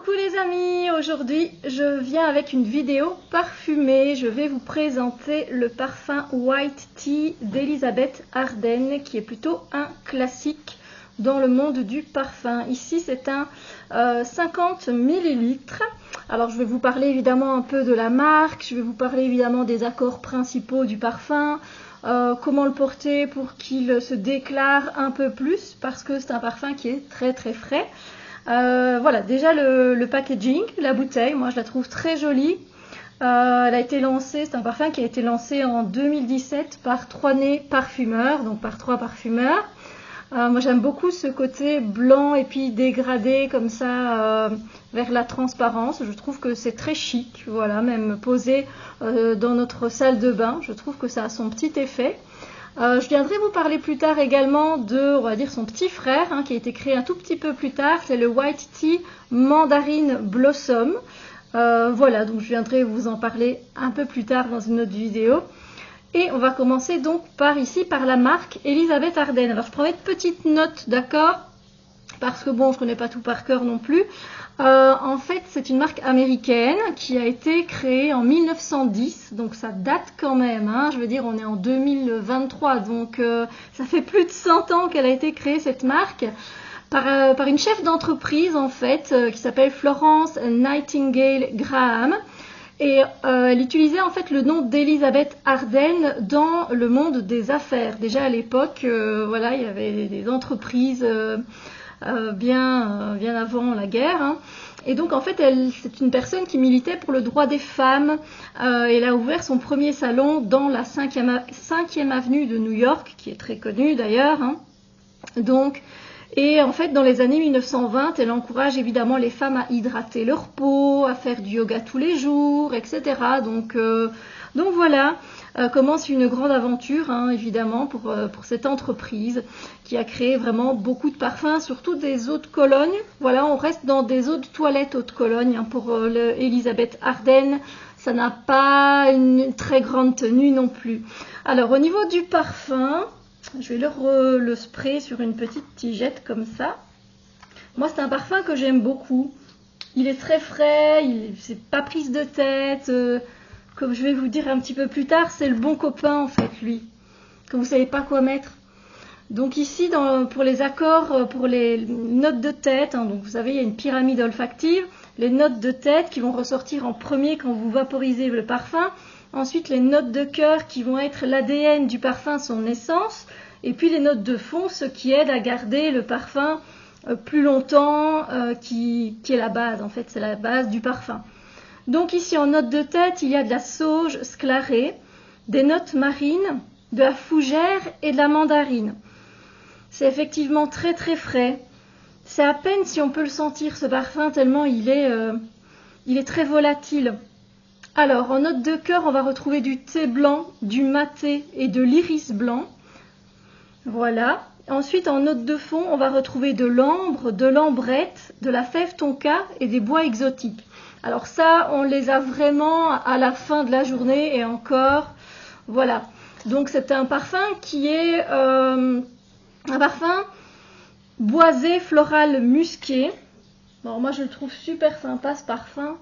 Coucou les amis, aujourd'hui je viens avec une vidéo parfumée. Je vais vous présenter le parfum White Tea d'Elizabeth Arden qui est plutôt un classique dans le monde du parfum. Ici c'est un 50 ml. Alors je vais vous parler évidemment un peu de la marque, je vais vous parler évidemment des accords principaux du parfum, comment le porter pour qu'il se déclare un peu plus parce que c'est un parfum qui est très frais. Voilà, déjà le packaging, la bouteille, moi je la trouve très jolie. Elle a été lancée, c'est un parfum qui a été lancé en 2017 par trois parfumeurs, donc par trois parfumeurs. Moi j'aime beaucoup ce côté blanc et puis dégradé comme ça vers la transparence. Je trouve que c'est très chic, voilà, même posé dans notre salle de bain, je trouve que ça a son petit effet. Je viendrai vous parler plus tard également de, on va dire, son petit frère qui a été créé un tout petit peu plus tard, c'est le White Tea Mandarin Blossom. Voilà, donc je viendrai vous en parler un peu plus tard dans une autre vidéo. Et on va commencer donc par la marque Elizabeth Arden. Alors je prends une petite note, d'accord, parce que bon, je connais pas tout par cœur non plus. En fait, c'est une marque américaine qui a été créée en 1910, donc ça date quand même, je veux dire, on est en 2023, donc ça fait plus de 100 ans qu'elle a été créée, cette marque, par une chef d'entreprise, en fait, qui s'appelle Florence Nightingale Graham, et elle utilisait en fait le nom d'Elizabeth Arden dans le monde des affaires. Déjà à l'époque, voilà, il y avait des entreprises... bien avant la guerre. Et donc en fait c'est une personne qui militait pour le droit des femmes. Elle a ouvert son premier salon dans la 5e avenue de New York, qui est très connue d'ailleurs. Donc, et en fait dans les années 1920, elle encourage évidemment les femmes à hydrater leur peau, à faire du yoga tous les jours, etc. Donc voilà, commence une grande aventure, évidemment, pour cette entreprise qui a créé vraiment beaucoup de parfums, surtout des eaux de Cologne. Voilà, on reste dans des eaux de toilette eau de Cologne pour Elizabeth Arden. Ça n'a pas une très grande tenue non plus. Alors, au niveau du parfum, je vais le spray sur une petite tigette comme ça. Moi, c'est un parfum que j'aime beaucoup. Il est très frais, c'est pas prise de tête... Comme je vais vous dire un petit peu plus tard, c'est le bon copain en fait, lui, quand vous ne savez pas quoi mettre. Donc ici, pour les accords, pour les notes de tête, donc vous savez, il y a une pyramide olfactive, les notes de tête qui vont ressortir en premier quand vous vaporisez le parfum. Ensuite, les notes de cœur qui vont être l'ADN du parfum, son essence. Et puis les notes de fond, ce qui aide à garder le parfum plus longtemps, qui est la base, en fait, c'est la base du parfum. Donc ici en note de tête, il y a de la sauge sclarée, des notes marines, de la fougère et de la mandarine. C'est effectivement très frais. C'est à peine si on peut le sentir ce parfum tellement il est très volatile. Alors en note de cœur, on va retrouver du thé blanc, du maté et de l'iris blanc. Voilà. Ensuite en note de fond, on va retrouver de l'ambre, de l'ambrette, de la fève tonka et des bois exotiques. Alors ça, on les a vraiment à la fin de la journée et encore, voilà. Donc c'est un parfum qui est un parfum boisé, floral, musqué. Bon, moi je le trouve super sympa ce parfum.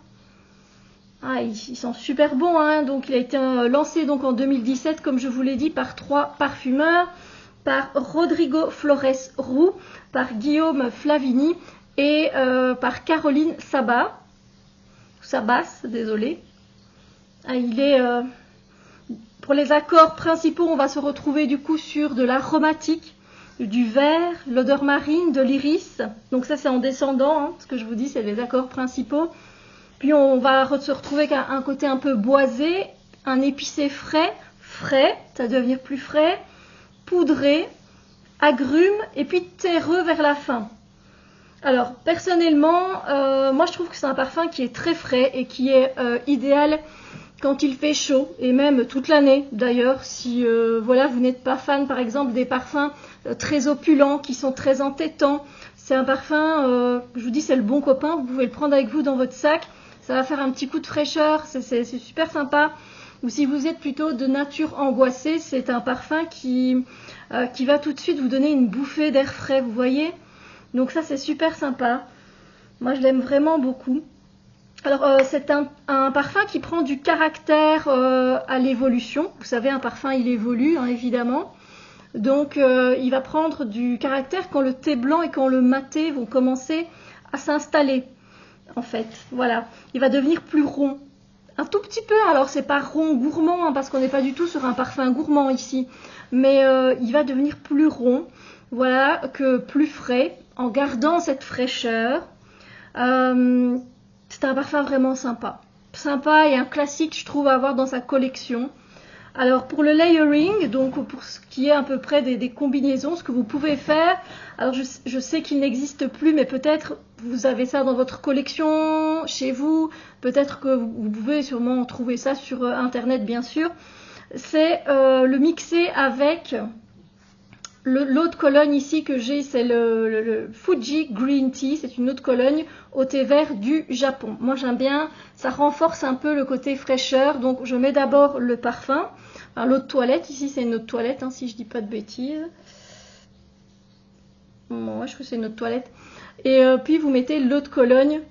Il sent super bon, Donc il a été lancé donc en 2017, comme je vous l'ai dit, par trois parfumeurs, par Rodrigo Flores Roux, par Guillaume Flavini et par Caroline Sabas, désolé. Il est pour les accords principaux, on va se retrouver du coup sur de l'aromatique, du vert, l'odeur marine, de l'iris. Donc ça c'est en descendant, ce que je vous dis, c'est les accords principaux. Puis on va se retrouver avec un côté un peu boisé, un épicé frais, ça va devenir plus frais, poudré, agrumes et puis terreux vers la fin. Alors personnellement, moi je trouve que c'est un parfum qui est très frais et qui est idéal quand il fait chaud et même toute l'année d'ailleurs. Si voilà, vous n'êtes pas fan par exemple des parfums très opulents qui sont très entêtants, c'est un parfum, je vous dis, c'est le bon copain. Vous pouvez le prendre avec vous dans votre sac, ça va faire un petit coup de fraîcheur, c'est super sympa. Ou si vous êtes plutôt de nature angoissée, c'est un parfum qui va tout de suite vous donner une bouffée d'air frais, vous voyez. Donc ça c'est super sympa. Moi, je l'aime vraiment beaucoup. Alors, c'est un parfum qui prend du caractère à l'évolution. Vous savez, un parfum, il évolue, hein, évidemment. Donc, il va prendre du caractère quand le thé blanc et quand le maté vont commencer à s'installer, en fait. Voilà. Il va devenir plus rond. Un tout petit peu, alors c'est pas rond gourmand, hein, parce qu'on n'est pas du tout sur un parfum gourmand ici. Mais il va devenir plus rond, voilà, que plus frais, en gardant cette fraîcheur. C'est un parfum vraiment sympa. Sympa et un classique, je trouve, à avoir dans sa collection. Alors pour le layering, donc pour ce qui est à peu près des combinaisons, ce que vous pouvez faire, alors je sais qu'il n'existe plus, mais peut-être vous avez ça dans votre collection, chez vous, peut-être que vous pouvez sûrement trouver ça sur internet bien sûr, c'est le mixer avec l'eau de Cologne ici que j'ai, c'est le Fuji Green Tea, c'est une eau de Cologne au thé vert du Japon. Moi j'aime bien, ça renforce un peu le côté fraîcheur, donc je mets d'abord le parfum, enfin, l'eau de toilette, ici c'est une eau de toilette, hein, si je dis pas de bêtises. Bon, ouais, je trouve que c'est une eau de toilette. Et puis vous mettez l'eau de Cologne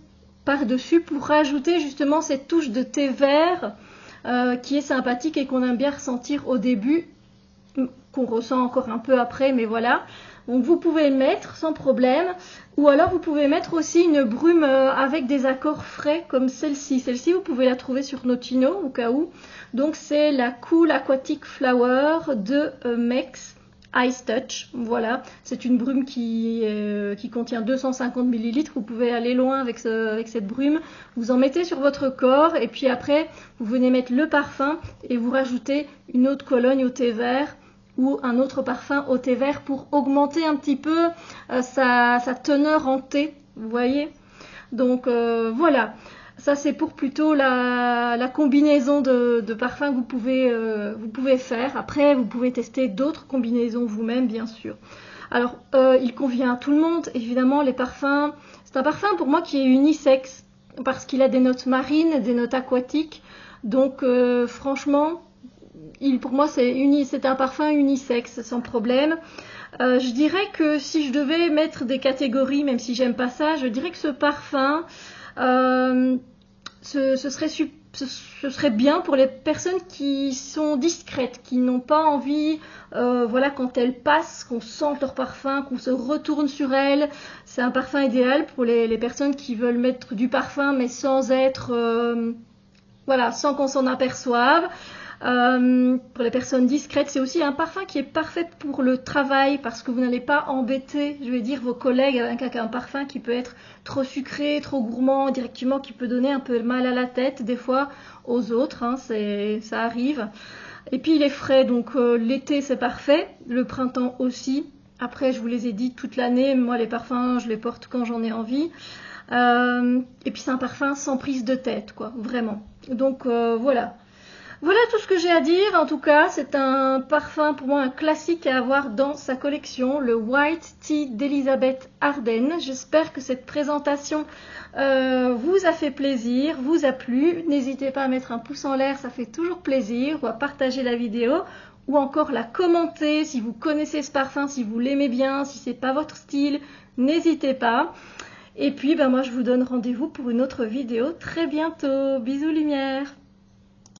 par-dessus pour rajouter justement cette touche de thé vert qui est sympathique et qu'on aime bien ressentir au début, qu'on ressent encore un peu après, mais voilà. Donc vous pouvez mettre sans problème, ou alors vous pouvez mettre aussi une brume avec des accords frais comme celle-ci. Celle-ci, vous pouvez la trouver sur Notino au cas où. Donc c'est la Cool Aquatic Flower de Mex Ice Touch. Voilà, c'est une brume qui contient 250 ml. Vous pouvez aller loin avec cette brume. Vous en mettez sur votre corps et puis après, vous venez mettre le parfum et vous rajoutez une eau de Cologne au thé vert ou un autre parfum au thé vert pour augmenter un petit peu sa teneur en thé, vous voyez. Donc voilà, ça c'est pour plutôt la combinaison de parfums que vous pouvez faire. Après, vous pouvez tester d'autres combinaisons vous-même, bien sûr. Alors, il convient à tout le monde, évidemment, les parfums. C'est un parfum pour moi qui est unisexe, parce qu'il a des notes marines, des notes aquatiques. Donc, franchement, pour moi, c'est un parfum unisexe, sans problème. Je dirais que si je devais mettre des catégories, même si j'aime pas ça, je dirais que ce parfum, ce serait bien pour les personnes qui sont discrètes, qui n'ont pas envie, voilà, quand elles passent, qu'on sente leur parfum, qu'on se retourne sur elles. C'est un parfum idéal pour les personnes qui veulent mettre du parfum, mais sans être, voilà, sans qu'on s'en aperçoive. Pour les personnes discrètes, c'est aussi un parfum qui est parfait pour le travail parce que vous n'allez pas embêter, je vais dire, vos collègues avec un parfum qui peut être trop sucré, trop gourmand, directement qui peut donner un peu mal à la tête des fois aux autres, hein, ça arrive. Et puis il est frais, donc l'été c'est parfait, le printemps aussi. Après, je vous les ai dit toute l'année, moi les parfums je les porte quand j'en ai envie. Et puis c'est un parfum sans prise de tête, quoi, vraiment. Donc voilà. Voilà tout ce que j'ai à dire. En tout cas, c'est un parfum, pour moi, un classique à avoir dans sa collection, le White Tea d'Elizabeth Arden. J'espère que cette présentation vous a fait plaisir, vous a plu. N'hésitez pas à mettre un pouce en l'air, ça fait toujours plaisir, ou à partager la vidéo, ou encore la commenter si vous connaissez ce parfum, si vous l'aimez bien, si c'est pas votre style, n'hésitez pas. Et puis, moi, je vous donne rendez-vous pour une autre vidéo très bientôt. Bisous lumière.